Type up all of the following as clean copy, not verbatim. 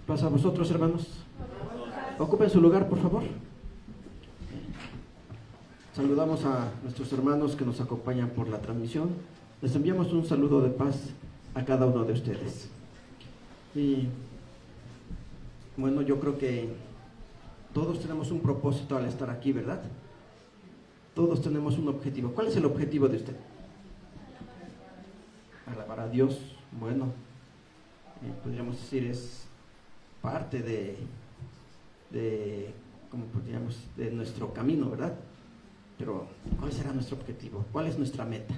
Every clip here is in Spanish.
Pasa a vosotros, hermanos. Ocupen su lugar, por favor. Saludamos a nuestros hermanos que nos acompañan por la transmisión. Les enviamos un saludo de paz a cada uno de ustedes. Y bueno, yo creo que todos tenemos un propósito al estar aquí, ¿verdad? Todos tenemos un objetivo. ¿Cuál es el objetivo de usted? Alabar a Dios. Bueno, podríamos decir es parte como podríamos, de nuestro camino, ¿verdad? Pero ¿cuál será nuestro objetivo? ¿Cuál es nuestra meta?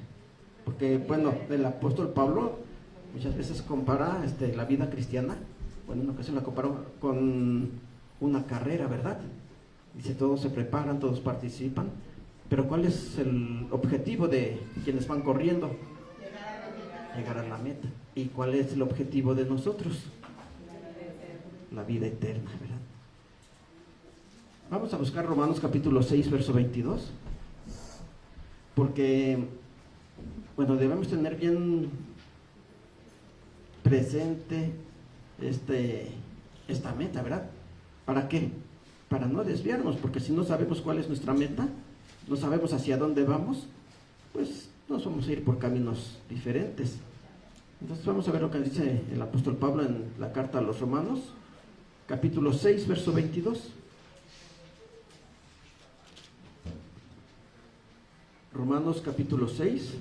Porque bueno, el apóstol Pablo muchas veces compara la vida cristiana, bueno, en ocasión la comparó con una carrera, ¿verdad? Dice, todos se preparan, todos participan, pero ¿cuál es el objetivo de quienes van corriendo? Llegar a la meta. ¿Y cuál es el objetivo de nosotros? La vida eterna, ¿verdad? Vamos a buscar Romanos capítulo 6, verso 22, porque, bueno, debemos tener bien presente esta meta, ¿verdad? ¿Para qué? Para no desviarnos, porque si no sabemos cuál es nuestra meta, no sabemos hacia dónde vamos, pues nos vamos a ir por caminos diferentes. Entonces vamos a ver lo que dice el apóstol Pablo en la carta a los Romanos, capítulo 6, verso 22. Romanos capítulo 6,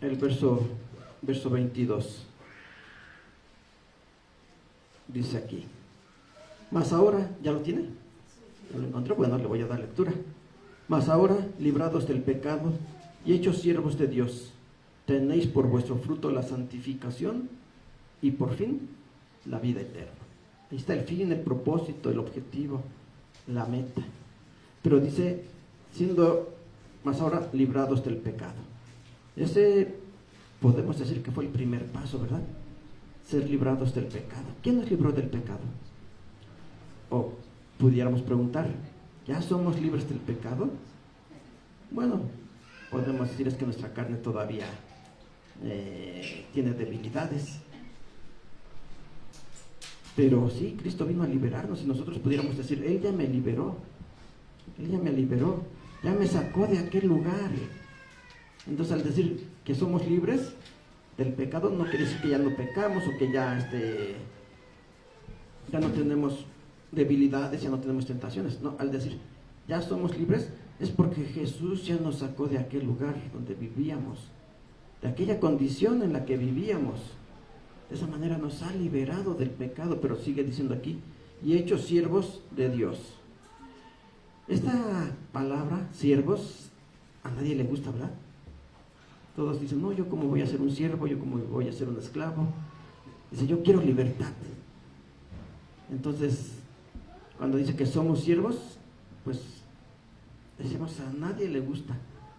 el verso 22. Dice aquí, mas ahora, ¿ya lo tiene? ¿Ya lo encontró? Bueno, le voy a dar lectura. Mas ahora, librados del pecado y hechos siervos de Dios, tenéis por vuestro fruto la santificación y por fin la vida eterna. Ahí está el fin, el propósito, el objetivo, la meta. Pero dice, siendo más ahora librados del pecado. Ese podemos decir que fue el primer paso, ¿verdad? Ser librados del pecado. ¿Quién nos libró del pecado? O pudiéramos preguntar, ¿ya somos libres del pecado? Bueno, podemos decir es que nuestra carne todavía tiene debilidades. Pero sí, Cristo vino a liberarnos y nosotros pudiéramos decir, Él ya me liberó, ya me sacó de aquel lugar. Entonces al decir que somos libres del pecado, no quiere decir que ya no pecamos o que ya no tenemos debilidades, ya no tenemos tentaciones. No, al decir ya somos libres es porque Jesús ya nos sacó de aquel lugar donde vivíamos, de aquella condición en la que vivíamos. De esa manera nos ha liberado del pecado, pero sigue diciendo aquí, y hechos siervos de Dios. Esta palabra, siervos, a nadie le gusta hablar. Todos dicen, no, yo como voy a ser un siervo, yo como voy a ser un esclavo. Dice, yo quiero libertad. Entonces, cuando dice que somos siervos, pues decimos, a nadie le gusta.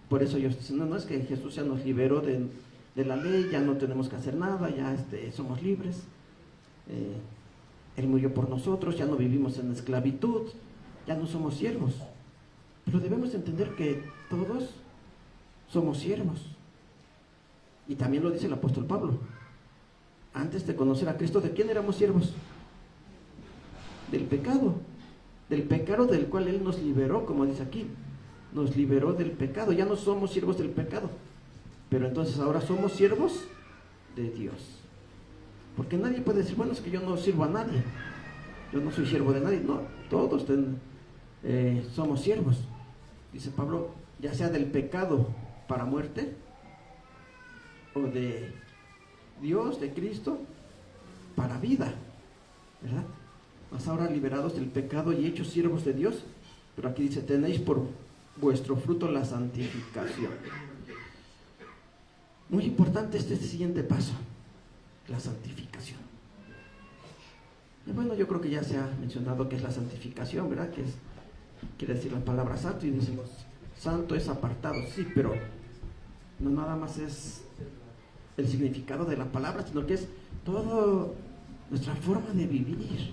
Por eso ellos dicen, no es que Jesús ya nos liberó de la ley, ya no tenemos que hacer nada, ya somos libres, Él murió por nosotros, ya no vivimos en esclavitud, ya no somos siervos. Pero debemos entender que todos somos siervos. Y también lo dice el apóstol Pablo. Antes de conocer a Cristo, ¿de quién éramos siervos? Del pecado del cual Él nos liberó, como dice aquí. Nos liberó del pecado, ya no somos siervos del pecado. Pero entonces ahora somos siervos de Dios. Porque nadie puede decir, bueno, es que yo no sirvo a nadie, yo no soy siervo de nadie. No, todos somos siervos. Dice Pablo, ya sea del pecado para muerte, o de Dios, de Cristo, para vida, ¿verdad? Mas ahora liberados del pecado y hechos siervos de Dios. Pero aquí dice, tenéis por vuestro fruto la santificación. Muy importante este siguiente paso, la santificación. Y bueno, yo creo que ya se ha mencionado qué es la santificación, ¿verdad? Que quiere decir la palabra santo, y decimos, santo es apartado, sí, pero no nada más es el significado de la palabra, sino que es toda nuestra forma de vivir,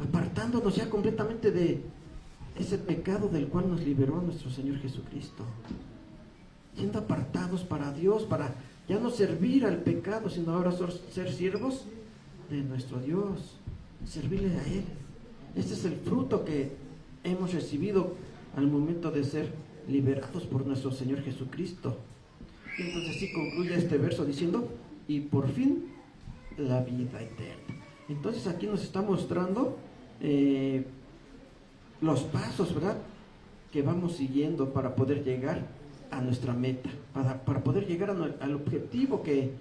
apartándonos ya completamente de ese pecado del cual nos liberó nuestro Señor Jesucristo. siendo apartados para Dios, para ya no servir al pecado, sino ahora ser siervos de nuestro Dios, servirle a Él. Este es el fruto que hemos recibido al momento de ser liberados por nuestro Señor Jesucristo. Y entonces sí concluye este verso diciendo, y por fin la vida eterna. Entonces aquí nos está mostrando los pasos, ¿verdad?, que vamos siguiendo para poder llegar a nuestra meta, para poder llegar al objetivo que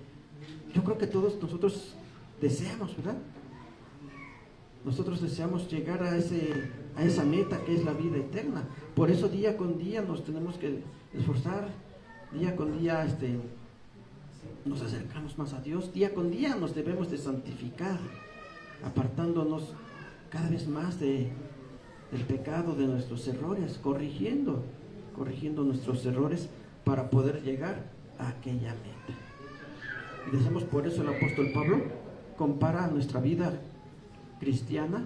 yo creo que todos nosotros deseamos, ¿verdad? Nosotros deseamos llegar a esa meta que es la vida eterna. Por eso día con día nos tenemos que esforzar, día con día nos acercamos más a Dios, día con día nos debemos de santificar, apartándonos cada vez más del pecado, de nuestros errores, corrigiendo nuestros errores para poder llegar a aquella meta. Y decimos, por eso el apóstol Pablo compara nuestra vida cristiana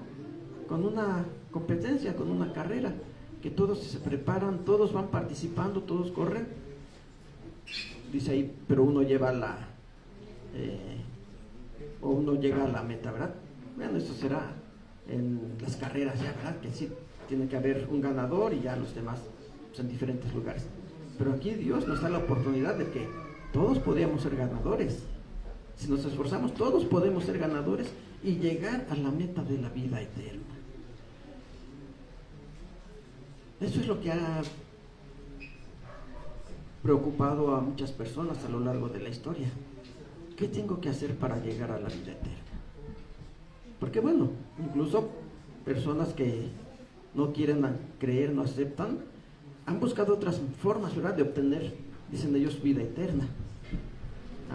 con una competencia, con una carrera, que todos se preparan, todos van participando, todos corren. Dice ahí, pero uno lleva o uno llega a la meta, ¿verdad? Bueno, eso será en las carreras ya, ¿verdad? Que sí, tiene que haber un ganador y ya los demás pues, en diferentes lugares. Pero aquí Dios nos da la oportunidad de que todos podemos ser ganadores. Si nos esforzamos, todos podemos ser ganadores y llegar a la meta de la vida eterna. Eso es lo que ha preocupado a muchas personas a lo largo de la historia. ¿Qué tengo que hacer para llegar a la vida eterna? Porque bueno, incluso personas que no quieren creer, no aceptan, han buscado otras formas, ¿verdad?, de obtener, dicen ellos, vida eterna.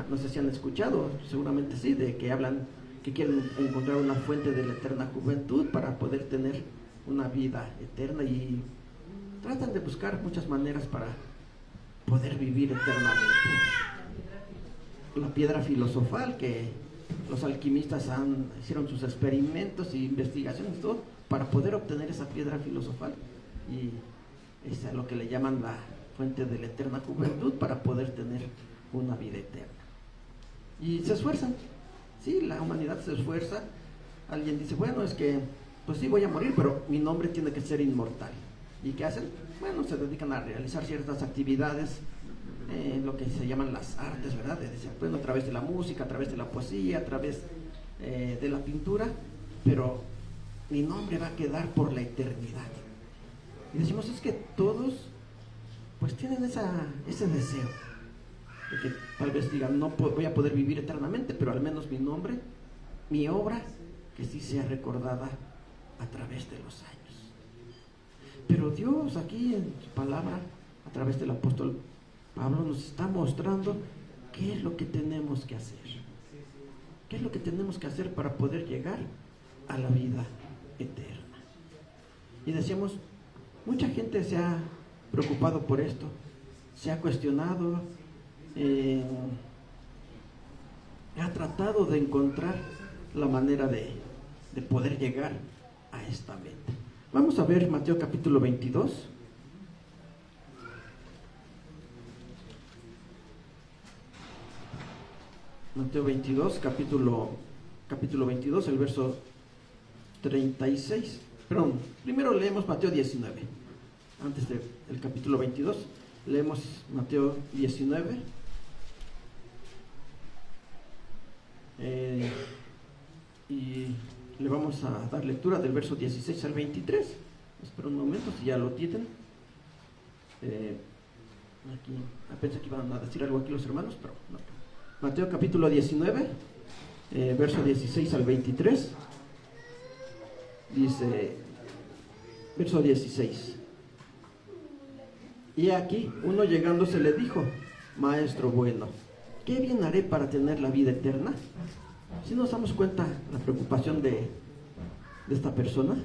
No sé si han escuchado, seguramente sí, de que hablan que quieren encontrar una fuente de la eterna juventud para poder tener una vida eterna, y tratan de buscar muchas maneras para poder vivir eternamente. La piedra filosofal, que los alquimistas hicieron sus experimentos e investigaciones, todo, para poder obtener esa piedra filosofal, y es a lo que le llaman la fuente de la eterna juventud, para poder tener una vida eterna. Y se esfuerzan, sí, la humanidad se esfuerza. Alguien dice, bueno, es que pues sí voy a morir, pero mi nombre tiene que ser inmortal. ¿Y qué hacen? Bueno, se dedican a realizar ciertas actividades, lo que se llaman las artes, ¿verdad? Bueno, a través de la música, a través de la poesía, a través de la pintura, pero mi nombre va a quedar por la eternidad. Y decimos, es que todos pues tienen ese deseo de que tal vez digan, no voy a poder vivir eternamente, pero al menos mi nombre, mi obra, que sí sea recordada a través de los años. Pero Dios aquí en su palabra, a través del apóstol Pablo, nos está mostrando qué es lo que tenemos que hacer. ¿Qué es lo que tenemos que hacer para poder llegar a la vida eterna? Y decíamos, mucha gente se ha preocupado por esto, se ha cuestionado, ha tratado de encontrar la manera de poder llegar a esta meta. Vamos a ver Mateo capítulo 22. Mateo 22, capítulo 22, el verso 36. Perdón, primero leemos Mateo 19. Antes del capítulo 22, leemos Mateo 19. Y le vamos a dar lectura del verso 16 al 23. Espera un momento, si ya lo tienen. Aquí, pensé que iban a decir algo aquí los hermanos, pero no. Mateo capítulo 19, verso 16 al 23. Dice, verso 16. Y aquí, uno llegándose le dijo, Maestro bueno, ¿qué bien haré para tener la vida eterna? Si nos damos cuenta la preocupación de esta persona,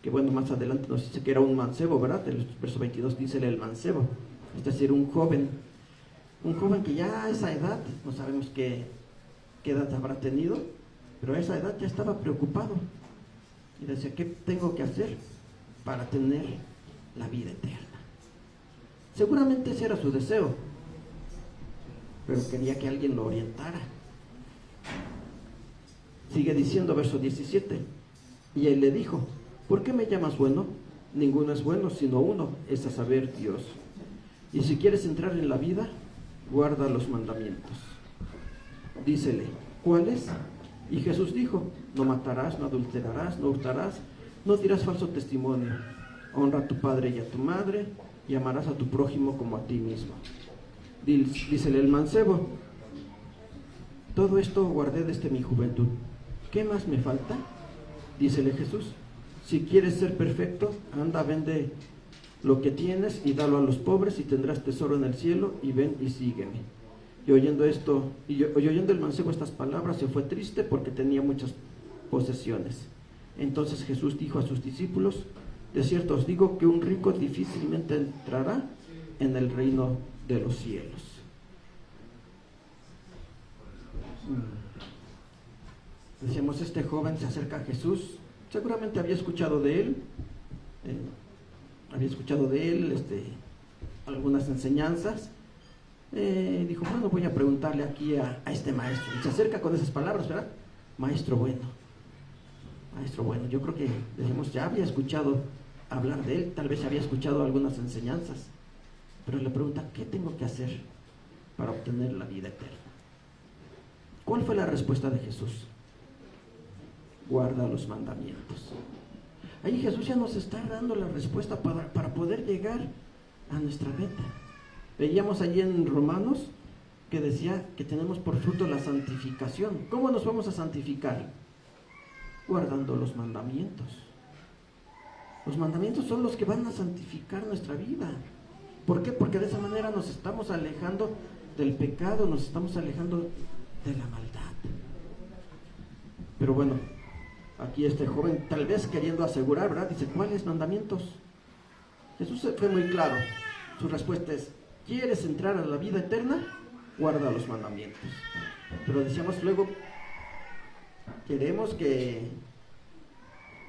que bueno, más adelante nos dice que era un mancebo, ¿verdad? El verso 22 dice el mancebo, es decir, un joven que ya a esa edad, no sabemos qué edad habrá tenido, pero a esa edad ya estaba preocupado y decía, ¿qué tengo que hacer para tener la vida eterna? Seguramente ese era su deseo, pero quería que alguien lo orientara. Sigue diciendo, verso 17, y él le dijo: ¿por qué me llamas bueno? Ninguno es bueno sino uno, es a saber, Dios. Y si quieres entrar en la vida, guarda los mandamientos. Dícele: ¿cuáles? Y Jesús dijo: no matarás, no adulterarás, no hurtarás, no dirás falso testimonio, honra a tu padre y a tu madre, y amarás a tu prójimo como a ti mismo. Dícele el mancebo: todo esto guardé desde mi juventud, ¿qué más me falta? Dícele Jesús: si quieres ser perfecto, anda, vende lo que tienes y dalo a los pobres, y tendrás tesoro en el cielo, y ven y sígueme. Y oyendo el mancebo estas palabras, se fue triste porque tenía muchas posesiones. Entonces Jesús dijo a sus discípulos: de cierto os digo que un rico difícilmente entrará en el reino de los cielos. Decíamos, este joven se acerca a Jesús, seguramente había escuchado de él, algunas enseñanzas. Dijo, bueno, voy a preguntarle aquí a este maestro, y se acerca con esas palabras, ¿verdad? Maestro bueno. Yo creo que, decimos, ya había escuchado hablar de él, tal vez había escuchado algunas enseñanzas, pero le pregunta: ¿qué tengo que hacer para obtener la vida eterna? ¿Cuál fue la respuesta de Jesús? Guarda los mandamientos. Ahí Jesús ya nos está dando la respuesta para poder llegar a nuestra meta. Veíamos allí en Romanos que decía que tenemos por fruto la santificación. ¿Cómo nos vamos a santificar? Guardando los mandamientos. Los mandamientos son los que van a santificar nuestra vida. ¿Por qué? Porque de esa manera nos estamos alejando del pecado, nos estamos alejando de la maldad. Pero bueno, aquí este joven, tal vez queriendo asegurar, ¿verdad? Dice: ¿cuáles mandamientos? Jesús fue muy claro. Su respuesta es: ¿quieres entrar a la vida eterna? Guarda los mandamientos. Pero decíamos luego, queremos que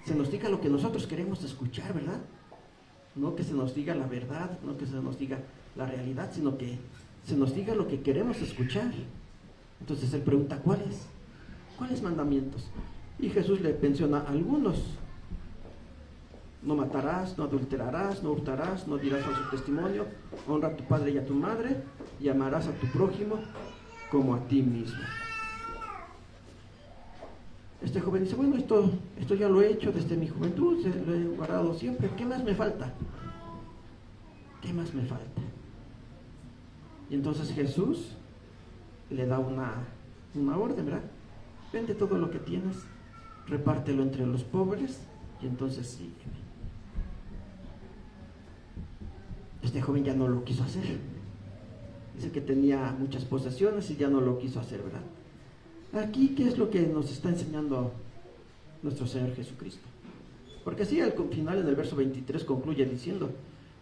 se nos diga lo que nosotros queremos escuchar, ¿verdad? No que se nos diga la verdad, no que se nos diga la realidad, sino que se nos diga lo que queremos escuchar. Entonces él pregunta: ¿cuáles mandamientos? Y Jesús le menciona algunos: no matarás, no adulterarás, no hurtarás, no dirás falso testimonio, honra a tu padre y a tu madre, y amarás a tu prójimo como a ti mismo. Este joven dice: bueno, esto ya lo he hecho desde mi juventud, lo he guardado siempre, ¿qué más me falta? ¿Qué más me falta? Y entonces Jesús le da una orden, ¿verdad? Vende todo lo que tienes, repártelo entre los pobres, y entonces sígueme. Este joven ya no lo quiso hacer. Dice que tenía muchas posesiones y ya no lo quiso hacer, ¿verdad? Aquí, ¿qué es lo que nos está enseñando nuestro Señor Jesucristo? Porque así al final, en el verso 23, concluye diciendo: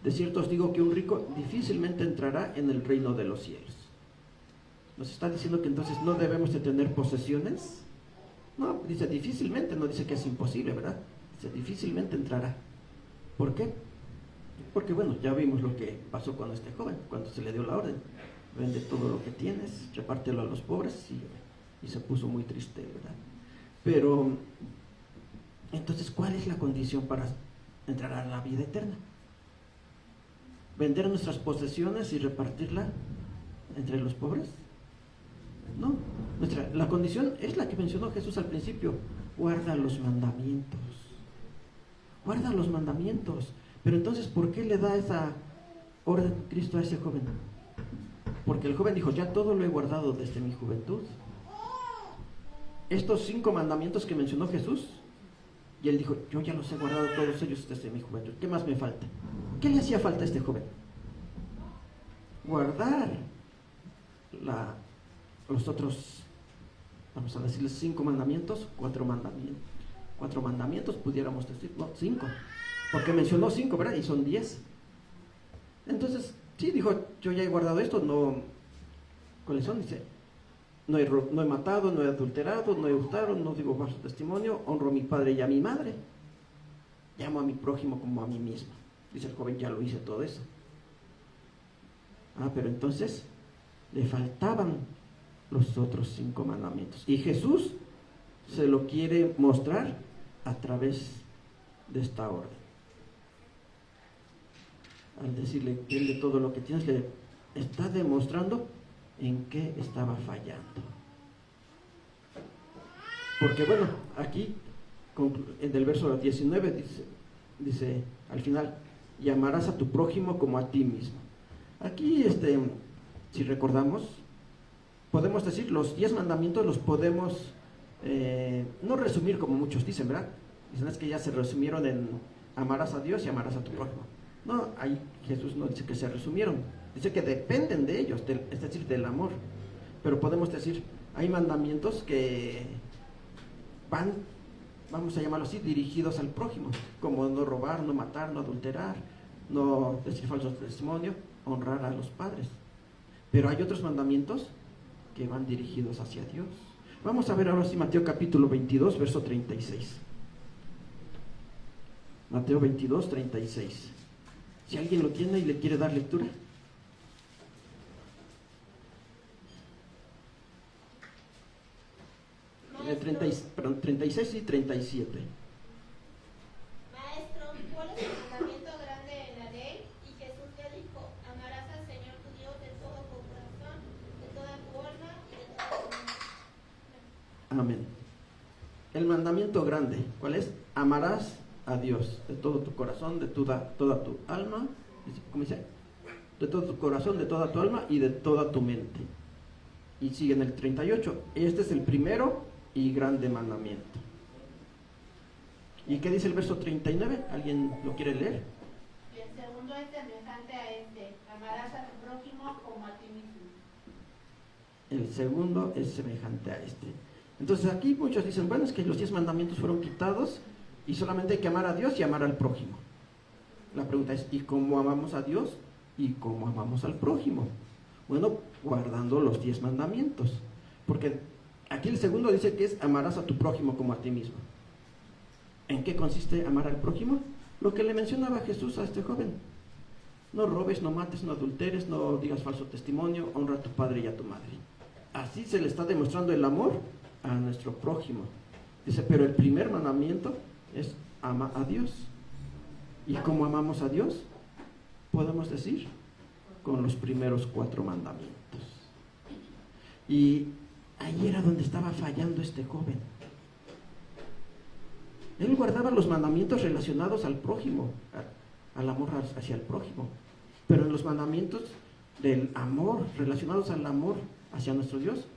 de cierto os digo que un rico difícilmente entrará en el reino de los cielos. Nos está diciendo que entonces no debemos de tener posesiones. No, dice difícilmente, no dice que es imposible, ¿verdad? Dice difícilmente entrará. ¿Por qué? Porque bueno, ya vimos lo que pasó con este joven cuando se le dio la orden: vende todo lo que tienes, repártelo a los pobres, y se puso muy triste, ¿verdad? Pero entonces, ¿cuál es la condición para entrar a la vida eterna? ¿Vender nuestras posesiones y repartirla entre los pobres? No, la condición es la que mencionó Jesús al principio: guarda los mandamientos. Guarda los mandamientos. Pero entonces, ¿por qué le da esa orden Cristo a ese joven? Porque el joven dijo: ya todo lo he guardado desde mi juventud. Estos 5 mandamientos que mencionó Jesús, y él dijo: yo ya los he guardado todos ellos desde mi juventud. ¿Qué más me falta? ¿Qué le hacía falta a este joven? Guardar los otros, vamos a decirles 5 mandamientos, 4 mandamientos. 4 mandamientos pudiéramos decir, no, 5. Porque mencionó 5, ¿verdad? Y son 10. Entonces, sí, dijo: yo ya he guardado esto, no. ¿Cuáles son? Dice: no he matado, no he adulterado, no he hurtado, no digo falso testimonio, honro a mi padre y a mi madre, llamo a mi prójimo como a mí mismo. Dice el joven: ya lo hice todo eso. Pero entonces, le faltaban los otros 5 mandamientos. Y Jesús se lo quiere mostrar a través de esta orden. Al decirle que él de todo lo que tienes, le está demostrando en qué estaba fallando. Porque bueno, aquí en el verso 19 dice al final, y amarás a tu prójimo como a ti mismo. Aquí, si recordamos, podemos decir, los 10 mandamientos los podemos no resumir como muchos dicen, ¿verdad? Dicen es que ya se resumieron en amarás a Dios y amarás a tu prójimo. No, ahí Jesús no dice que se resumieron, dice que dependen de ellos, es decir, del amor. Pero podemos decir, hay mandamientos que van, vamos a llamarlo así, dirigidos al prójimo, como no robar, no matar, no adulterar, no decir falso testimonio, honrar a los padres. Pero hay otros mandamientos que van dirigidos hacia Dios. Vamos a ver ahora sí Mateo capítulo 22, verso 36. Mateo 22, 36. Si alguien lo tiene y le quiere dar lectura. 36 y 37. Maestro, ¿cuál es el mandamiento grande en la ley? Y Jesús le dijo, amarás al Señor tu Dios de todo tu corazón, de toda tu alma y de toda tu mente. Amén. El mandamiento grande, ¿cuál es? Amarás a Dios de todo tu corazón, de toda tu alma, ¿cómo dice? De todo tu corazón, de toda tu alma y de toda tu mente. Y sigue en el 38. Este es el primero y grande mandamiento. ¿Y qué dice el verso 39? ¿Alguien lo quiere leer? Y el segundo es semejante a este, amarás a tu prójimo como a ti mismo. El segundo es semejante a este. Entonces aquí muchos dicen, bueno, es que los 10 mandamientos fueron quitados y solamente hay que amar a Dios y amar al prójimo. La pregunta es, ¿y cómo amamos a Dios y cómo amamos al prójimo? Bueno, guardando los 10 mandamientos. Porque aquí el segundo dice que es amarás a tu prójimo como a ti mismo. ¿En qué consiste amar al prójimo? Lo que le mencionaba Jesús a este joven. No robes, no mates, no adulteres, no digas falso testimonio, honra a tu padre y a tu madre. Así se le está demostrando el amor a nuestro prójimo. Dice, pero el primer mandamiento es ama a Dios. ¿Y cómo amamos a Dios? Podemos decir, con los primeros 4 mandamientos. Y ahí era donde estaba fallando este joven. Él guardaba los mandamientos relacionados al prójimo, al amor hacia el prójimo. Pero en los mandamientos del amor, relacionados al amor hacia nuestro Dios,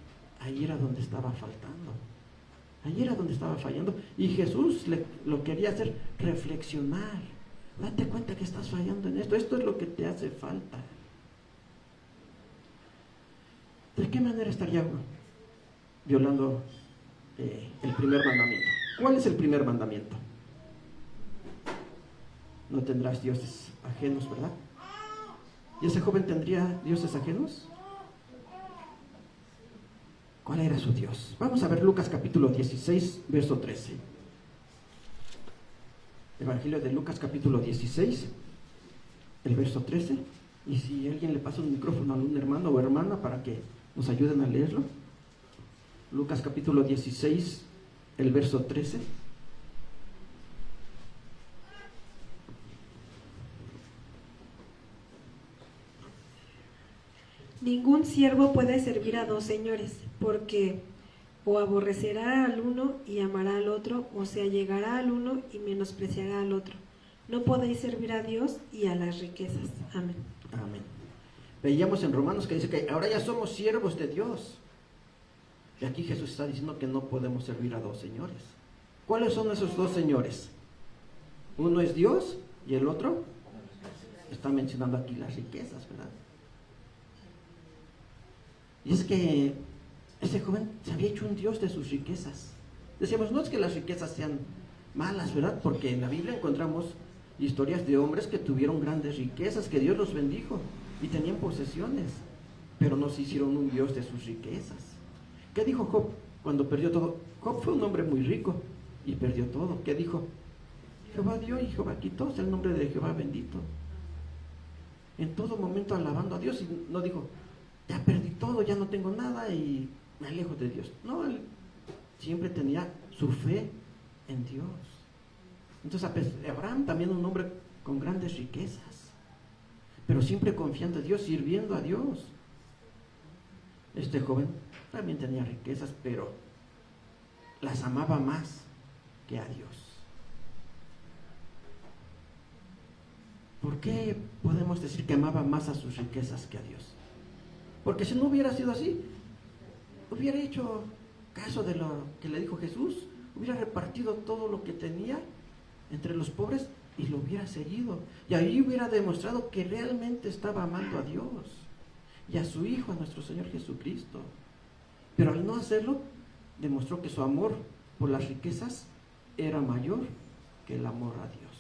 ahí era donde estaba faltando. Ahí era donde estaba fallando. Y Jesús lo quería hacer reflexionar. Date cuenta que estás fallando en esto. Esto es lo que te hace falta. ¿De qué manera estaría violando el primer mandamiento? ¿Cuál es el primer mandamiento? No tendrás dioses ajenos, ¿verdad? ¿Y ese joven tendría dioses ajenos? ¿Cuál era su Dios? Vamos a ver Lucas capítulo 16, verso 13. Evangelio de Lucas capítulo 16, el verso 13. Y si alguien le pasa un micrófono a un hermano o hermana para que nos ayuden a leerlo. Lucas capítulo 16, el verso 13. Ningún siervo puede servir a 2 señores, porque o aborrecerá al uno y amará al otro, o se allegará al uno y menospreciará al otro. No podéis servir a Dios y a las riquezas. Amén. Amén. Veíamos en Romanos que dice que ahora ya somos siervos de Dios. Y aquí Jesús está diciendo que no podemos servir a 2 señores. ¿Cuáles son esos 2 señores? Uno es Dios y el otro está mencionando aquí las riquezas, ¿verdad? Y es que ese joven se había hecho un Dios de sus riquezas. Decíamos, no es que las riquezas sean malas, ¿verdad? Porque en la Biblia encontramos historias de hombres que tuvieron grandes riquezas, que Dios los bendijo y tenían posesiones, pero no se hicieron un Dios de sus riquezas. ¿Qué dijo Job cuando perdió todo? Job fue un hombre muy rico y perdió todo. ¿Qué dijo? Jehová dio y Jehová quitó, es el nombre de Jehová bendito. En todo momento alabando a Dios, y no dijo, ya perdí todo, ya no tengo nada y me alejo de Dios. No, él siempre tenía su fe en Dios. Entonces Abraham también un hombre con grandes riquezas, pero siempre confiando en Dios, sirviendo a Dios. Este joven también tenía riquezas, pero las amaba más que a Dios. ¿Por qué podemos decir que amaba más a sus riquezas que a Dios? Porque si no hubiera sido así, hubiera hecho caso de lo que le dijo Jesús, hubiera repartido todo lo que tenía entre los pobres y lo hubiera seguido. Y ahí hubiera demostrado que realmente estaba amando a Dios y a su Hijo, a nuestro Señor Jesucristo. Pero al no hacerlo, demostró que su amor por las riquezas era mayor que el amor a Dios.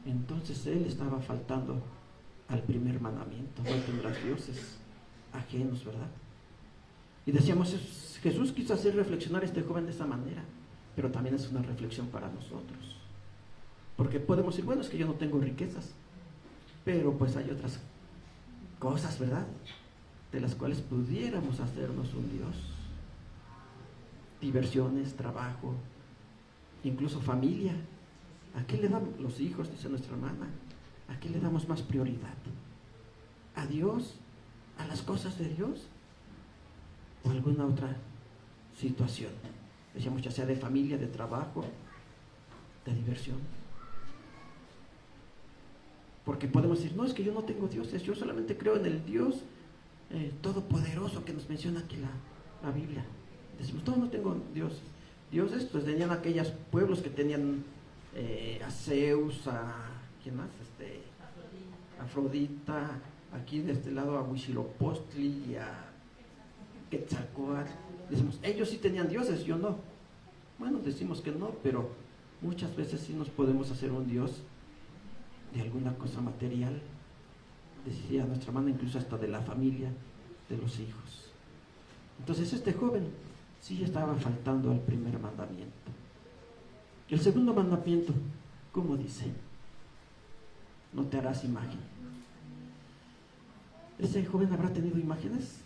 Entonces él estaba faltando al primer mandamiento: no tendrás dioses ajenos, ¿verdad? Y decíamos, Jesús quiso hacer reflexionar a este joven de esa manera, pero también es una reflexión para nosotros. Porque podemos decir, bueno, es que yo no tengo riquezas, pero pues hay otras cosas, ¿verdad?, de las cuales pudiéramos hacernos un Dios. Diversiones, trabajo, incluso familia. ¿A qué le dan los hijos? Dice nuestra hermana. ¿A qué le damos más prioridad? ¿A Dios? ¿A las cosas de Dios? ¿O alguna otra situación? Decíamos, ya sea de familia, de trabajo, de diversión. Porque podemos decir, no, es que yo no tengo dioses, yo solamente creo en el Dios todopoderoso que nos menciona aquí la Biblia. Decimos, no tengo dioses. Dioses, pues tenían aquellos pueblos que tenían a Zeus, ¿quién más? Afrodita, aquí de este lado a Huitzilopochtli y a Quetzalcóatl. Decimos, ellos sí tenían dioses, yo no. Bueno, decimos que no, pero muchas veces sí nos podemos hacer un Dios de alguna cosa material, decía nuestra hermana, incluso hasta de la familia, de los hijos. Entonces este joven sí estaba faltando al primer mandamiento. El segundo mandamiento, ¿cómo dice? No te harás imagen. ¿Ese joven habrá tenido imágenes?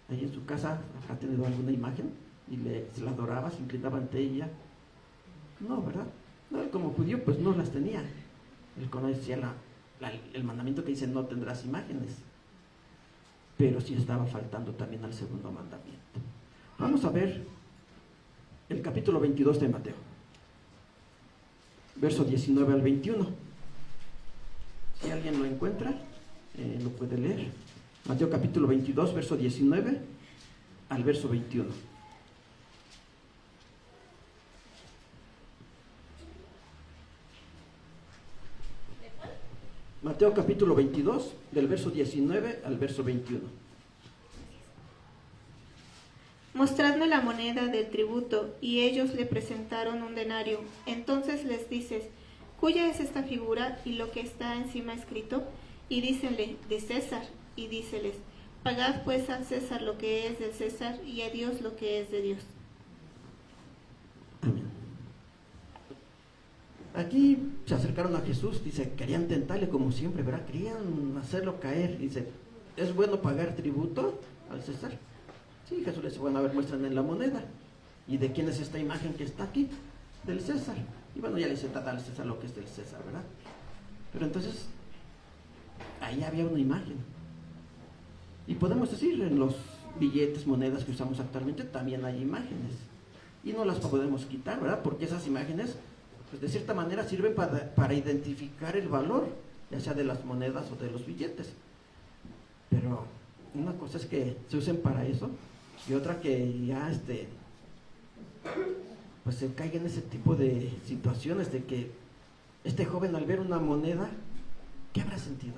Ahí en su casa habrá tenido alguna imagen y se la adoraba, se inclinaba ante ella. No, ¿verdad? No, él como judío pues no las tenía. Él conocía el mandamiento que dice no tendrás imágenes, pero sí estaba faltando también al segundo mandamiento. Vamos a ver el capítulo 22 de Mateo, verso 19 al 21. Si alguien lo encuentra, lo puede leer. Mateo capítulo 22, verso 19 al verso 21. Mateo capítulo 22, del verso 19 al verso 21. Mostradme la moneda del tributo, y ellos le presentaron un denario. Entonces les dices, ¿cuya es esta figura y lo que está encima escrito? Y dícenle, de César. Y díceles, pagad pues a César lo que es del César, y a Dios lo que es de Dios. Amén. Aquí se acercaron a Jesús, dice, querían tentarle como siempre, ¿verdad? Querían hacerlo caer. Dice, ¿es bueno pagar tributo al César? Sí, Jesús le dice, bueno, a ver, muéstrenme la moneda. ¿Y de quién es esta imagen que está aquí? Del César. Y bueno, ya le dice, dale al César lo que es del César, ¿verdad? Pero entonces, ahí había una imagen. Y podemos decir, en los billetes, monedas que usamos actualmente, también hay imágenes. Y no las podemos quitar, ¿verdad? Porque esas imágenes, pues de cierta manera sirven para identificar el valor, ya sea de las monedas o de los billetes. Pero una cosa es que se usen para eso, y otra que ya pues se caiga en ese tipo de situaciones de que este joven al ver una moneda, ¿qué habrá sentido?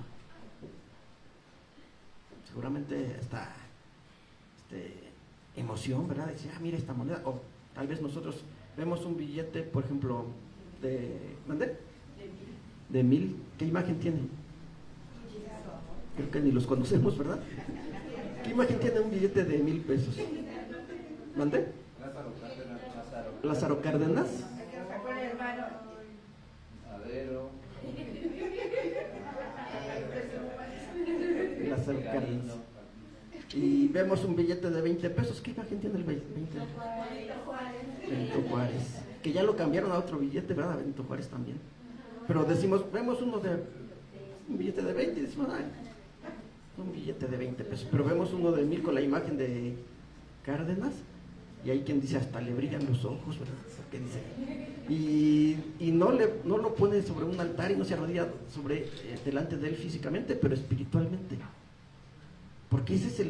Seguramente esta emoción, ¿verdad? Decir, mira esta moneda. O tal vez nosotros vemos un billete, por ejemplo, ¿mandé? De 1,000. ¿Qué imagen tiene? Creo que ni los conocemos, ¿verdad? ¿Qué imagen tiene un billete de 1,000 pesos? ¿Mandé? Lázaro Cárdenas. Lázaro Cárdenas. y vemos un billete de 20 pesos. ¿Qué imagen tiene el 20? Benito Juárez. Que ya lo cambiaron a otro billete, ¿verdad? Benito Juárez también. Pero decimos, vemos un billete de 20 y decimos, ay, un billete de 20 pesos. Pero vemos uno de 1000 con la imagen de Cárdenas, y hay quien dice hasta le brillan los ojos, ¿verdad? Porque dice, y no lo pone sobre un altar y no se arrodilla delante de él físicamente, pero espiritualmente. Porque ese es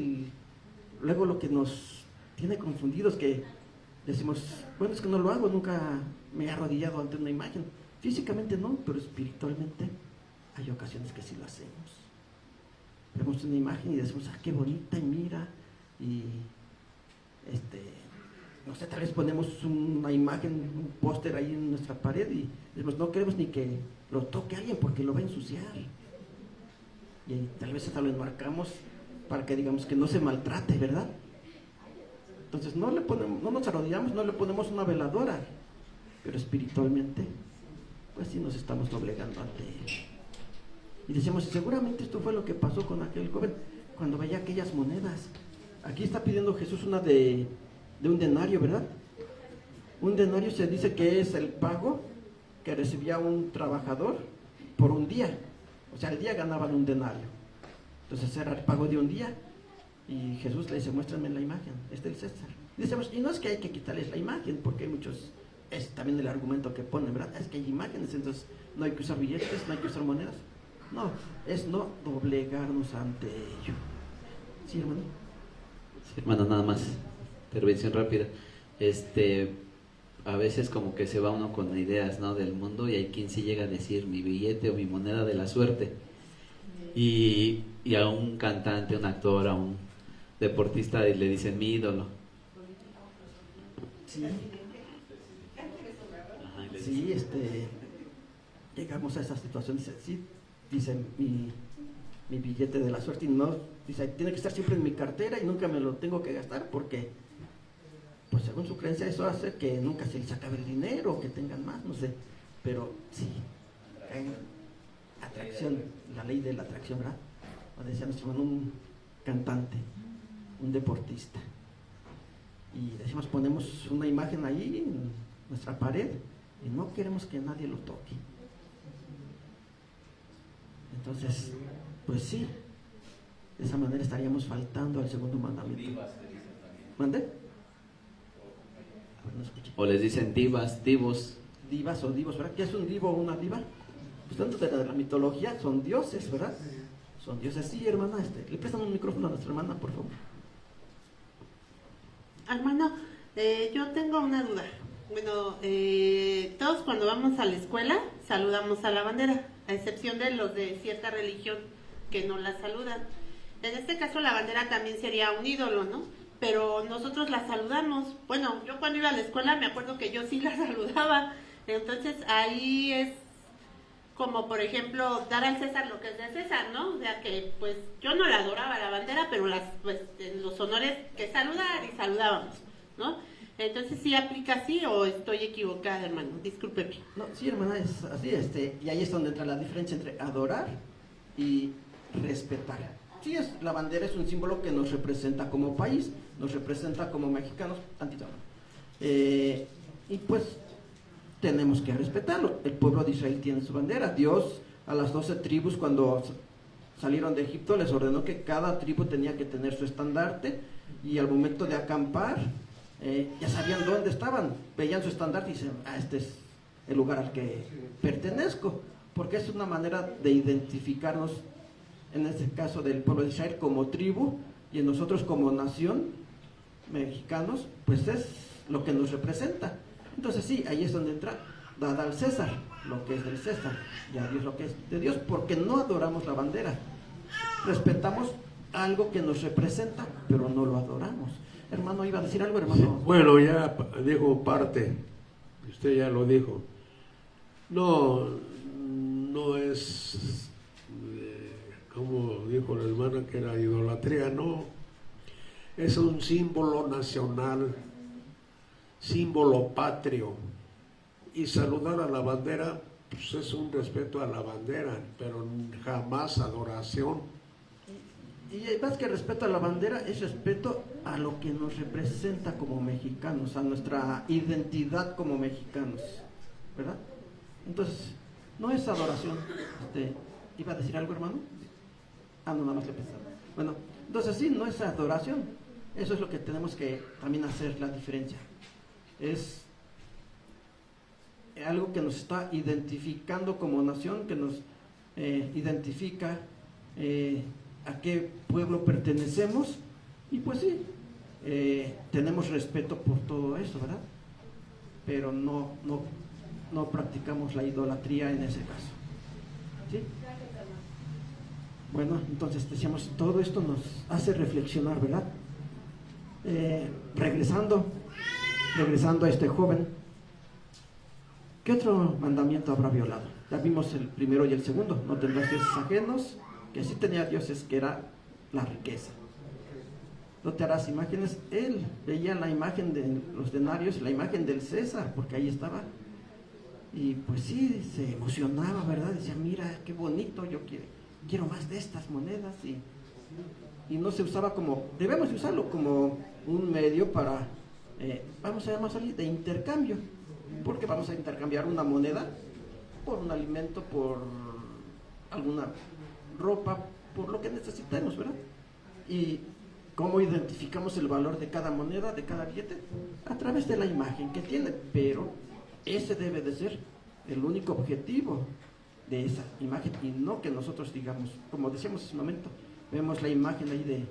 luego lo que nos tiene confundidos, que decimos, bueno, es que no lo hago, nunca me he arrodillado ante una imagen. Físicamente no, pero espiritualmente hay ocasiones que sí lo hacemos. Vemos una imagen y decimos, ah, qué bonita, y mira, y no sé, tal vez ponemos una imagen, un póster ahí en nuestra pared y decimos, no queremos ni que lo toque alguien porque lo va a ensuciar. Y tal vez hasta lo enmarcamos para que digamos que no se maltrate, ¿verdad? Entonces no nos arrodillamos, no le ponemos una veladora, pero espiritualmente, pues sí nos estamos doblegando ante él. Y decimos, seguramente esto fue lo que pasó con aquel joven cuando veía aquellas monedas. Aquí está pidiendo Jesús una de un denario, ¿verdad? Un denario se dice que es el pago que recibía un trabajador por un día. O sea, al día ganaban un denario. Entonces era el pago de un día. Y Jesús le dice, muéstrame la imagen, es del César. Y decimos, y no es que hay que quitarles la imagen, porque hay muchos, es también el argumento que ponen, ¿verdad? Es que hay imágenes, entonces no hay que usar billetes, no hay que usar monedas. No, es no doblegarnos ante ello. ¿Sí, hermano? Sí, hermano, nada más, intervención rápida. A veces como que se va uno con ideas, ¿no?, del mundo, y hay quien sí llega a decir mi billete o mi moneda de la suerte. Y a un cantante, un actor, a un deportista le dicen mi ídolo. Sí. Ajá, y le Sí, dicen, llegamos a esa situación, dicen mi billete de la suerte, y no, dice, tiene que estar siempre en mi cartera y nunca me lo tengo que gastar porque, pues según su creencia, eso hace que nunca se les acabe el dinero o que tengan más, no sé, pero sí, en atracción, la ley de la atracción, ¿verdad? O decía nuestro hermano, un cantante, un deportista, y decimos, ponemos una imagen ahí en nuestra pared y no queremos que nadie lo toque. Entonces, pues sí, de esa manera estaríamos faltando al segundo mandamiento. ¿Mande? No escuché. o les dicen divas, divos. Divas o divos, ¿verdad? ¿Qué es un divo o una diva? Pues tanto de la mitología, son dioses, ¿verdad? Son dioses. Sí, hermana, le prestan un micrófono a nuestra hermana, por favor. Hermano, yo tengo una duda. Bueno, todos cuando vamos a la escuela saludamos a la bandera, a excepción de los de cierta religión que no la saludan. En este caso la bandera también sería un ídolo, ¿no? Pero nosotros la saludamos. Bueno, yo cuando iba a la escuela me acuerdo que yo sí la saludaba. Entonces ahí es como, por ejemplo, dar al César lo que es de César, ¿no? O sea que pues yo no la adoraba la bandera, pero los honores que saludar y saludábamos, ¿no? Entonces, ¿sí aplica así o estoy equivocada, hermano? Discúlpeme. No, sí, hermana, es así, y ahí es donde entra la diferencia entre adorar y respetar. Sí, la bandera es un símbolo que nos representa como país, nos representa como mexicanos, tantito, y pues tenemos que respetarlo. El pueblo de Israel tiene su bandera. Dios a las 12 tribus cuando salieron de Egipto les ordenó que cada tribu tenía que tener su estandarte, y al momento de acampar ya sabían dónde estaban, veían su estandarte y dicen, este es el lugar al que pertenezco, porque es una manera de identificarnos, en este caso del pueblo de Israel, como tribu, y en nosotros como nación, mexicanos, pues es lo que nos representa. Entonces sí, ahí es donde entra, dada al César lo que es del César, y a Dios lo que es de Dios, porque no adoramos la bandera, respetamos algo que nos representa, pero no lo adoramos. Hermano, ¿iba a decir algo, hermano? Sí, bueno, ya dijo parte, usted ya lo dijo. No es, como dijo la hermana, que era idolatría, no. Es un símbolo nacional, símbolo patrio. Y saludar a la bandera, pues es un respeto a la bandera, pero jamás adoración. Y más que respeto a la bandera, es respeto a lo que nos representa como mexicanos, a nuestra identidad como mexicanos, ¿verdad? Entonces, no es adoración. ¿Iba a decir algo, hermano? No, nada más le pensaba. Bueno, entonces sí, no es adoración. Eso es lo que tenemos que también hacer la diferencia. Es algo que nos está identificando como nación, que nos identifica a qué pueblo pertenecemos, y pues sí, tenemos respeto por todo eso, ¿verdad? Pero no practicamos la idolatría en ese caso, ¿sí? Bueno, entonces decíamos, todo esto nos hace reflexionar, ¿verdad? Regresando a este joven, ¿qué otro mandamiento habrá violado? Ya vimos el primero y el segundo: no tendrás dioses ajenos, que sí tenía dioses, que era la riqueza. No te harás imágenes. Él veía la imagen de los denarios, la imagen del César, porque ahí estaba, y pues sí, se emocionaba, ¿verdad? Decía, mira, qué bonito, yo quiero más de estas monedas, y no se usaba como, debemos usarlo como un medio para, vamos a llamarlo así, de intercambio, porque vamos a intercambiar una moneda por un alimento, por alguna ropa, por lo que necesitemos, ¿verdad? Y ¿cómo identificamos el valor de cada moneda, de cada billete? A través de la imagen que tiene, pero ese debe de ser el único objetivo de esa imagen, y no que nosotros digamos, como decíamos hace un momento, vemos la imagen ahí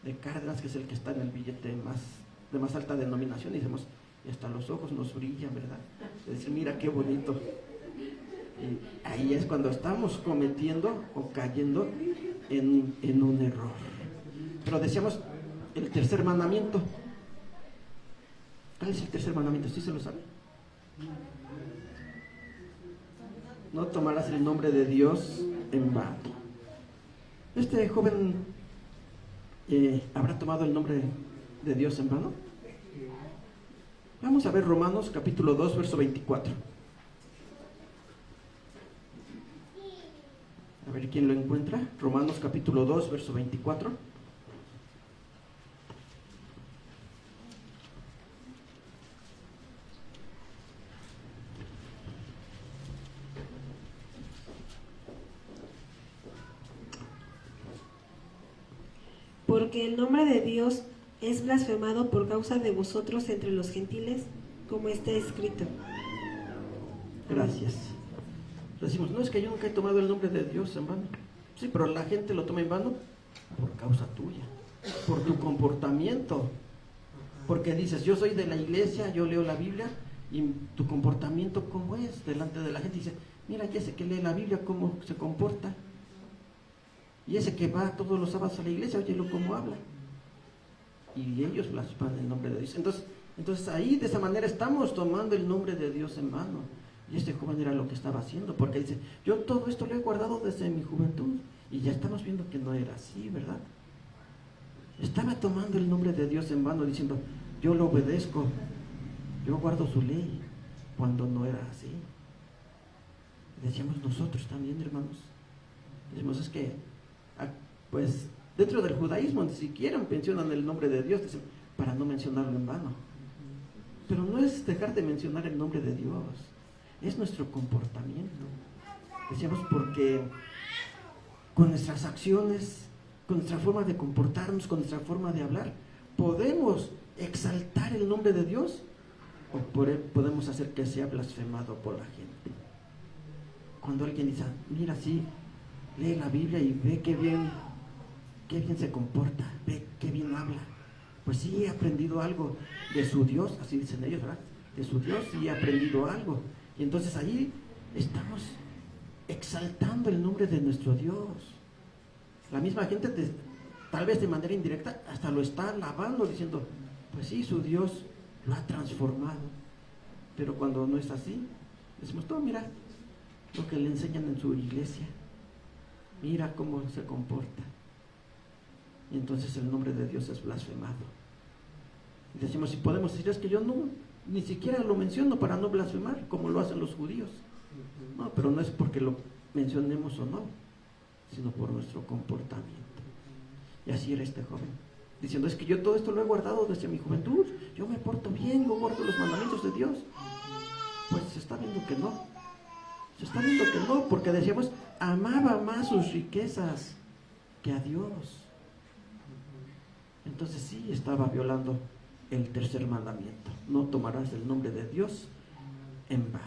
de Cárdenas, que es el que está en el billete de más alta denominación, y decimos, y hasta los ojos nos brillan, ¿verdad? Es decir, mira qué bonito. Y ahí es cuando estamos cometiendo o cayendo en un error. Pero decíamos, el tercer mandamiento. ¿Cuál es el tercer mandamiento? ¿Sí se lo sabe? No tomarás el nombre de Dios en vano. Este joven ¿habrá tomado el nombre de Dios en vano? Vamos a ver Romanos capítulo 2, verso 24. A ver quién lo encuentra. Romanos capítulo 2, verso 24. Porque el nombre de Dios es blasfemado por causa de vosotros entre los gentiles, como está escrito. Gracias. Decimos, no, es que yo nunca he tomado el nombre de Dios en vano. Sí, pero la gente lo toma en vano por causa tuya, por tu comportamiento. Porque dices, yo soy de la iglesia, yo leo la Biblia, y tu comportamiento, ¿cómo es? Delante de la gente dice, mira, y ese que lee la Biblia, ¿cómo se comporta? Y ese que va todos los sábados a la iglesia, óyelo cómo habla. Y ellos blasfeman el nombre de Dios. Entonces ahí de esa manera estamos tomando el nombre de Dios en vano. Y este joven era lo que estaba haciendo, porque dice, yo todo esto lo he guardado desde mi juventud. Y ya estamos viendo que no era así, ¿verdad? Estaba tomando el nombre de Dios en vano, diciendo, yo lo obedezco, yo guardo su ley, cuando no era así. Decíamos nosotros también, hermanos. Decimos, es que, pues, dentro del judaísmo ni siquiera mencionan el nombre de Dios, dicen, para no mencionarlo en vano. Pero no es dejar de mencionar el nombre de Dios, es nuestro comportamiento. Decíamos, porque con nuestras acciones, con nuestra forma de comportarnos, con nuestra forma de hablar, podemos exaltar el nombre de Dios, o podemos hacer que sea blasfemado por la gente. Cuando alguien dice, mira, sí, lee la Biblia y ve qué bien se comporta, ve qué bien habla. Pues sí, he aprendido algo de su Dios, así dicen ellos, ¿verdad? De su Dios sí he aprendido algo. Y entonces ahí estamos exaltando el nombre de nuestro Dios. La misma gente, tal vez de manera indirecta, hasta lo está alabando, diciendo, pues sí, su Dios lo ha transformado. Pero cuando no es así, decimos, no, mira lo que le enseñan en su iglesia, mira cómo se comporta. Y entonces el nombre de Dios es blasfemado. Y decimos, si podemos decir, es que yo no, ni siquiera lo menciono para no blasfemar, como lo hacen los judíos. No, pero no es porque lo mencionemos o no, sino por nuestro comportamiento. Y así era este joven, diciendo, es que yo todo esto lo he guardado desde mi juventud, yo me porto bien, yo guardo los mandamientos de Dios. Pues se está viendo que no. Se está viendo que no, porque decíamos, amaba más sus riquezas que a Dios. Entonces sí estaba violando el tercer mandamiento. No tomarás el nombre de Dios en vano.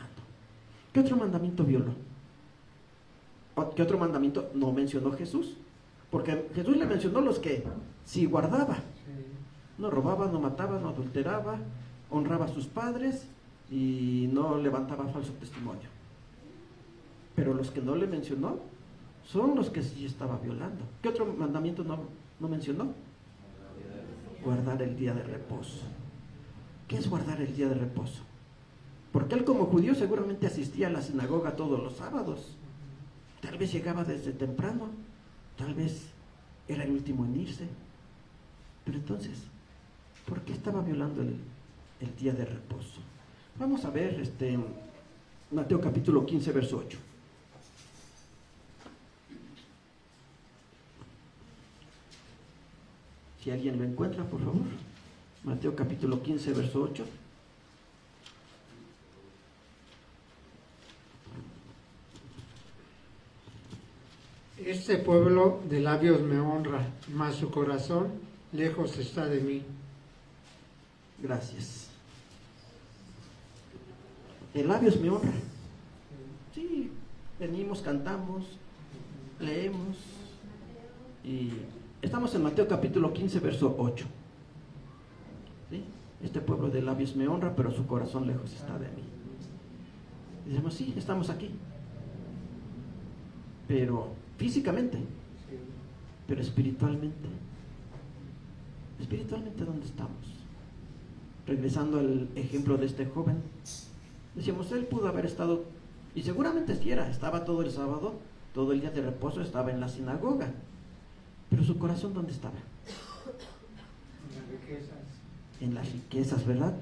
¿Qué otro mandamiento violó? ¿Qué otro mandamiento no mencionó Jesús? Porque Jesús le mencionó los que sí guardaba. No robaba, no mataba, no adulteraba, honraba a sus padres y no levantaba falso testimonio. Pero los que no le mencionó son los que sí estaba violando. ¿Qué otro mandamiento no mencionó? Guardar el día de reposo. ¿Qué es guardar el día de reposo? Porque él como judío seguramente asistía a la sinagoga todos los sábados. Tal vez llegaba desde temprano, tal vez era el último en irse. Pero entonces, ¿por qué estaba violando el día de reposo? Vamos a ver Mateo capítulo 15, verso 8. Si alguien lo encuentra, por favor. Mateo capítulo 15, verso 8. Este pueblo de labios me honra, mas su corazón lejos está de mí. Gracias. De labios me honra. Sí, venimos, cantamos, leemos y estamos en Mateo capítulo 15, verso 8. ¿Sí? Este pueblo de labios me honra, pero su corazón lejos está de mí. Y decimos, sí, estamos aquí. Pero físicamente, pero espiritualmente. Espiritualmente, ¿dónde estamos? Regresando al ejemplo de este joven, decíamos, él pudo haber estado, y seguramente sí estaba todo el sábado, todo el día de reposo, estaba en la sinagoga. Pero su corazón, ¿dónde estaba? En las riquezas. En las riquezas, ¿verdad?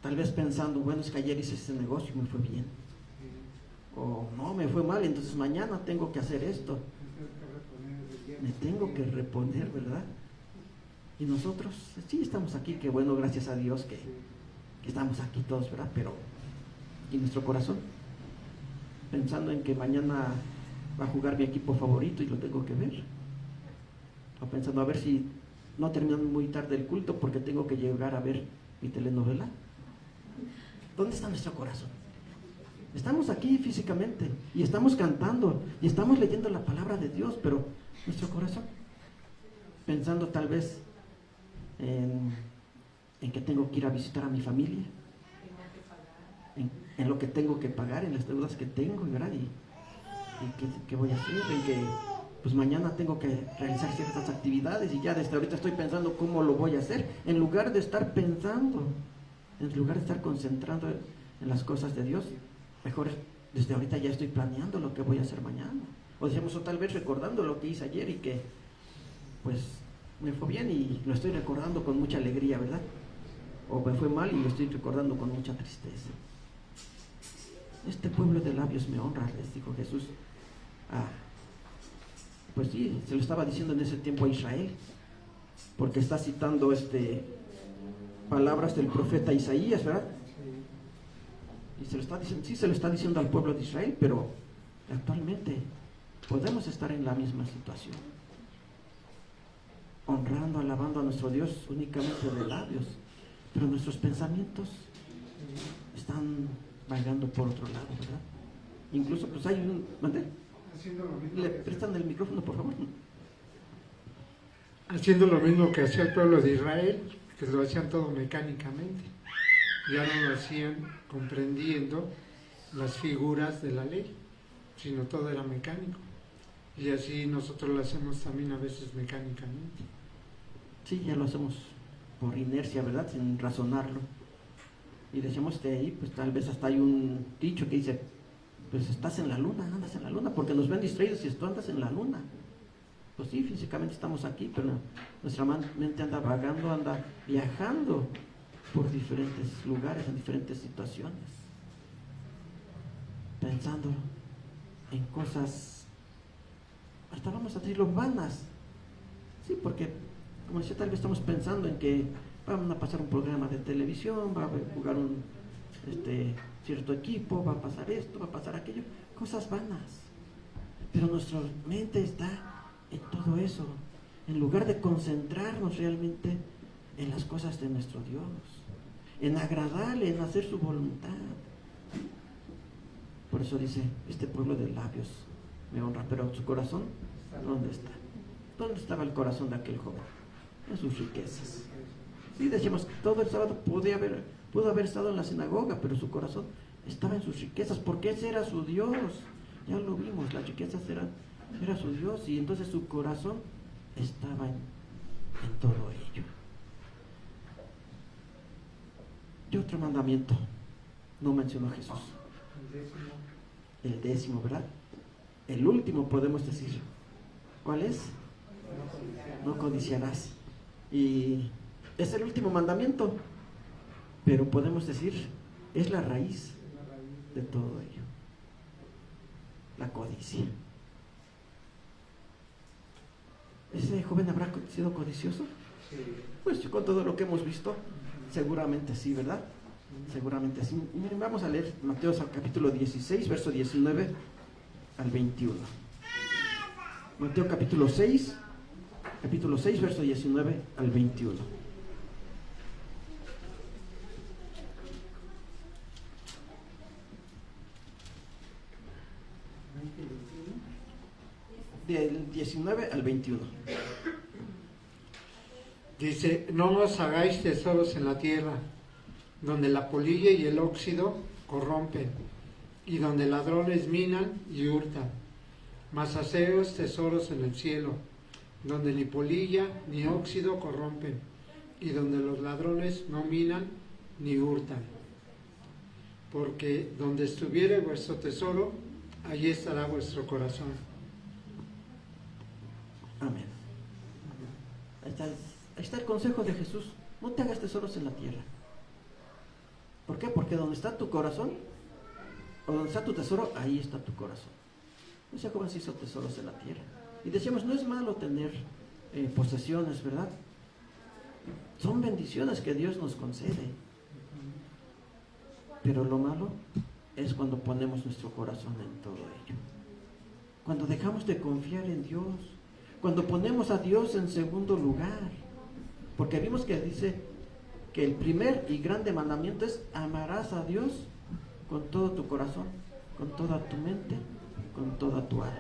Tal vez pensando, bueno, es que ayer hice ese negocio y me fue bien. O no, me fue mal, entonces mañana tengo que hacer esto. Me tengo que reponer, ¿verdad? Y nosotros, sí, estamos aquí, que bueno, gracias a Dios que estamos aquí todos, ¿verdad? Pero, ¿y nuestro corazón? Pensando en que mañana va a jugar mi equipo favorito y lo tengo que ver. O pensando a ver si no terminan muy tarde el culto porque tengo que llegar a ver mi telenovela. ¿Dónde está nuestro corazón? Estamos aquí físicamente y estamos cantando y estamos leyendo la palabra de Dios, pero nuestro corazón, pensando tal vez en que tengo que ir a visitar a mi familia, en lo que tengo que pagar, en las deudas que tengo, ¿verdad? Y qué voy a hacer, en que pues mañana tengo que realizar ciertas actividades y ya desde ahorita estoy pensando cómo lo voy a hacer, en lugar de estar pensando, en lugar de estar concentrando en las cosas de Dios, mejor desde ahorita ya estoy planeando lo que voy a hacer mañana. O decíamos, o tal vez recordando lo que hice ayer y que pues me fue bien y lo estoy recordando con mucha alegría, ¿verdad? O me fue mal y lo estoy recordando con mucha tristeza. Este pueblo de labios me honra, les dijo Jesús. Pues sí, se lo estaba diciendo en ese tiempo a Israel, porque está citando palabras del profeta Isaías, ¿verdad? Y se lo está diciendo, sí, se lo está diciendo al pueblo de Israel, pero actualmente podemos estar en la misma situación, honrando, alabando a nuestro Dios únicamente de labios, pero nuestros pensamientos están vagando por otro lado, ¿verdad? Incluso pues hay ¿mandé? ¿Le prestan el micrófono, por favor? Haciendo lo mismo que hacía el pueblo de Israel, que lo hacían todo mecánicamente. Ya no lo hacían comprendiendo las figuras de la ley, sino todo era mecánico. Y así nosotros lo hacemos también a veces mecánicamente. Sí, ya lo hacemos por inercia, ¿verdad? Sin razonarlo. Y decimos de ahí, pues tal vez hasta hay un dicho que dice, pues estás en la luna, andas en la luna, porque nos ven distraídos si tú andas en la luna. Pues sí, físicamente estamos aquí, pero nuestra mente anda vagando, anda viajando por diferentes lugares, en diferentes situaciones, pensando en cosas hasta vamos a decirlo, vanas. Sí, porque, como decía, tal vez estamos pensando en que van a pasar un programa de televisión, va a jugar un cierto equipo, va a pasar esto, va a pasar aquello, cosas vanas. Pero nuestra mente está en todo eso, en lugar de concentrarnos realmente en las cosas de nuestro Dios, en agradarle, en hacer su voluntad. Por eso dice, este pueblo de labios me honra, pero su corazón, ¿dónde está? ¿Dónde estaba el corazón de aquel joven? En sus riquezas. Sí, decíamos, todo el sábado pudo haber estado en la sinagoga, pero su corazón estaba en sus riquezas, porque ese era su Dios. Ya lo vimos, las riquezas era su Dios, y entonces su corazón estaba en todo ello. Y otro mandamiento no mencionó Jesús. El 10º, ¿verdad? El último podemos decir. ¿Cuál es? No codiciarás. Y es el último mandamiento, pero podemos decir, es la raíz de todo ello. La codicia. ¿Ese joven habrá sido codicioso? Sí. Pues con todo lo que hemos visto, seguramente sí, ¿verdad? Seguramente sí. Miren, vamos a leer Mateo capítulo 16, verso 19 al 21. Mateo capítulo 6, verso 19 al 21. Del 19 al 21. Dice, no os hagáis tesoros en la tierra, donde la polilla y el óxido corrompen, y donde ladrones minan y hurtan. Mas haceos tesoros en el cielo, donde ni polilla ni óxido corrompen, y donde los ladrones no minan ni hurtan. Porque donde estuviere vuestro tesoro, allí estará vuestro corazón. Amén. Ahí está el consejo de Jesús. No te hagas tesoros en la tierra. ¿Por qué? Porque donde está tu corazón, o donde está tu tesoro, ahí está tu corazón. Ese joven se hizo tesoros en la tierra. Y decíamos, no es malo tener posesiones, ¿verdad? Son bendiciones que Dios nos concede. Pero lo malo es cuando ponemos nuestro corazón en todo ello. Cuando dejamos de confiar en Dios. Cuando ponemos a Dios en segundo lugar. Porque vimos que dice que el primer y grande mandamiento es: amarás a Dios con todo tu corazón, con toda tu mente, con toda tu alma.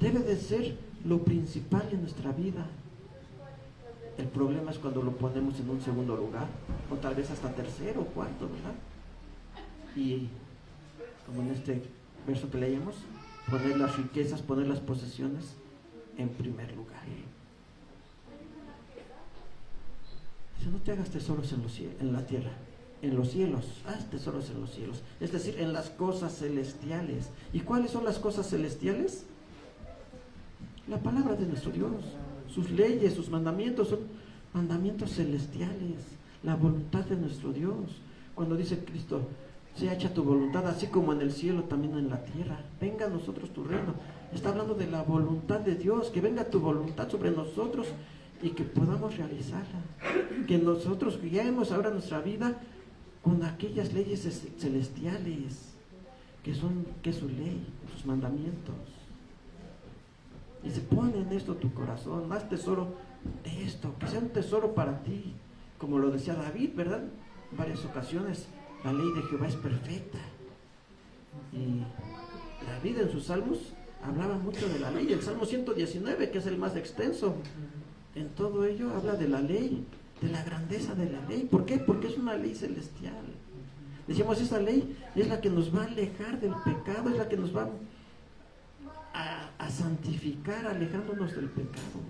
Debe de ser lo principal en nuestra vida. El problema es cuando lo ponemos en un segundo lugar, o tal vez hasta tercero o cuarto, ¿verdad? Y como en este verso que leíamos, poner las riquezas, poner las posesiones en primer lugar. Dice, no te hagas tesoros en la tierra, en los cielos, haz tesoros en los cielos, es decir, en las cosas celestiales. ¿Y cuáles son las cosas celestiales? La palabra de nuestro Dios, sus leyes, sus mandamientos son mandamientos celestiales, la voluntad de nuestro Dios. Cuando dice Cristo, sea hecha tu voluntad, así como en el cielo, también en la tierra. Venga a nosotros tu reino. Está hablando de la voluntad de Dios, que venga tu voluntad sobre nosotros y que podamos realizarla. Que nosotros guiemos ahora nuestra vida con aquellas leyes celestiales, que es su ley, sus mandamientos. Y se pone en esto tu corazón, haz tesoro de esto, que sea un tesoro para ti. Como lo decía David, ¿verdad? En varias ocasiones, la ley de Jehová es perfecta. Y David en sus salmos hablaba mucho de la ley. El Salmo 119, que es el más extenso, en todo ello habla de la ley, de la grandeza de la ley. ¿Por qué? Porque es una ley celestial. Decíamos, esa ley es la que nos va a alejar del pecado, es la que nos va a santificar, alejándonos del pecado.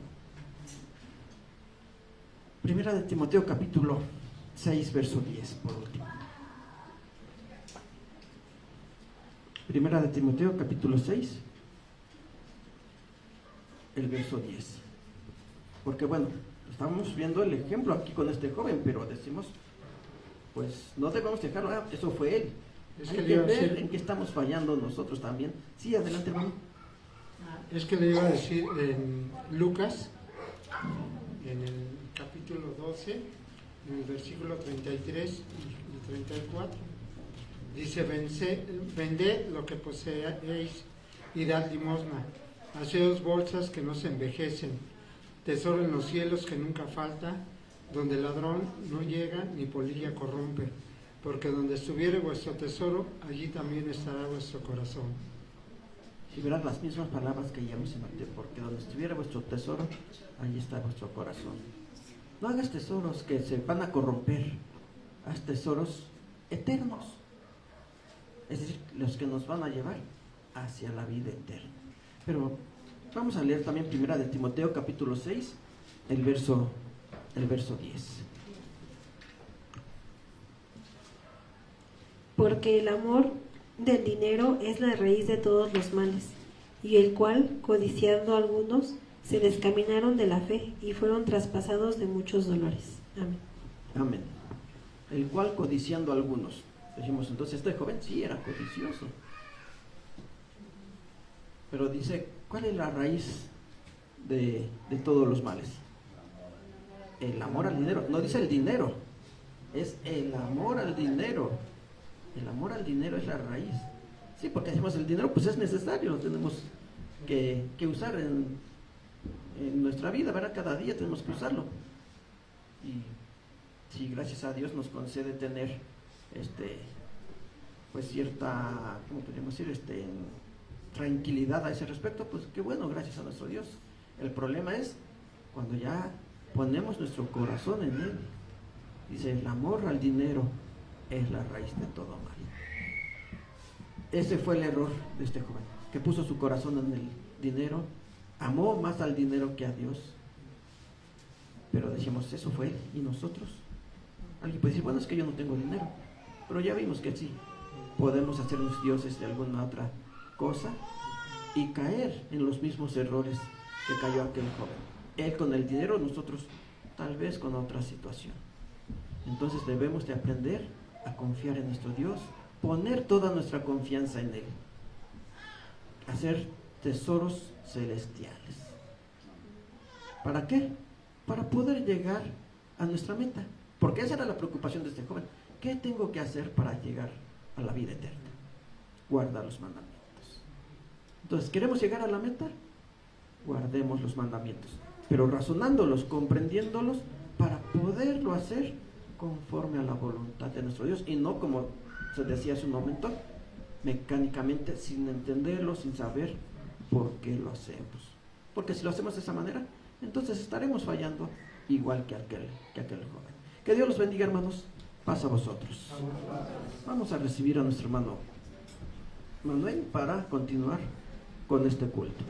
Primera de Timoteo capítulo 6, verso 10, por último. Primera de Timoteo capítulo 6, el verso 10. Porque bueno, estamos viendo el ejemplo aquí con este joven, pero decimos, pues no debemos dejarlo, eso fue él. Hay que ver en qué estamos fallando nosotros también. Sí, adelante, hermano. Es que le iba a decir en Lucas, en el capítulo 12, en el versículo 33 y 34, dice: vended lo que poseéis y dad limosna, haceos bolsas que no se envejecen, tesoro en los cielos que nunca falta, donde ladrón no llega ni polilla corrompe, porque donde estuviere vuestro tesoro, allí también estará vuestro corazón. Si verás las mismas palabras que ya mencioné, porque donde estuviera vuestro tesoro, allí está vuestro corazón. No hagas tesoros que se van a corromper, haz tesoros eternos, es decir, los que nos van a llevar hacia la vida eterna. Pero vamos a leer también primera de Timoteo capítulo 6, el verso 10. Porque el amor del dinero es la raíz de todos los males, y el cual, codiciando algunos, se descaminaron de la fe y fueron traspasados de muchos dolores. Amén. Amén. El cual, codiciando algunos. Decimos, entonces este joven sí era codicioso. Pero dice, ¿cuál es la raíz de todos los males? El amor al dinero. No dice el dinero, es el amor al dinero. El amor al dinero es la raíz. Sí, porque decimos el dinero pues es necesario, lo tenemos que usar en nuestra vida, ¿verdad? Cada día tenemos que usarlo. Y si gracias a Dios nos concede tener pues cierta, ¿cómo podríamos decir? Tranquilidad a ese respecto, pues qué bueno, gracias a nuestro Dios. El problema es cuando ya ponemos nuestro corazón en Él. Dice, el amor al dinero es la raíz de todo mal. Ese fue el error de este joven, que puso su corazón en el dinero, amó más al dinero que a Dios. Pero decimos, eso fue él, y nosotros. Alguien puede decir, bueno, es que yo no tengo dinero, pero ya vimos que sí, podemos hacernos dioses de alguna otra cosa y caer en los mismos errores que cayó aquel joven. Él con el dinero, nosotros tal vez con otra situación. Entonces debemos de aprender a confiar en nuestro Dios, poner toda nuestra confianza en Él, hacer tesoros celestiales. ¿Para qué? Para poder llegar a nuestra meta, porque esa era la preocupación de este joven. ¿Qué tengo que hacer para llegar a la vida eterna? Guardar los mandamientos. Entonces, ¿queremos llegar a la meta? Guardemos los mandamientos, pero razonándolos, comprendiéndolos, para poderlo hacer conforme a la voluntad de nuestro Dios, y no como se decía hace un momento, mecánicamente, sin entenderlo, sin saber por qué lo hacemos. Porque si lo hacemos de esa manera, entonces estaremos fallando igual que aquel joven. Que Dios los bendiga, hermanos. Paz a vosotros. Vamos a recibir a nuestro hermano Manuel para continuar con este culto.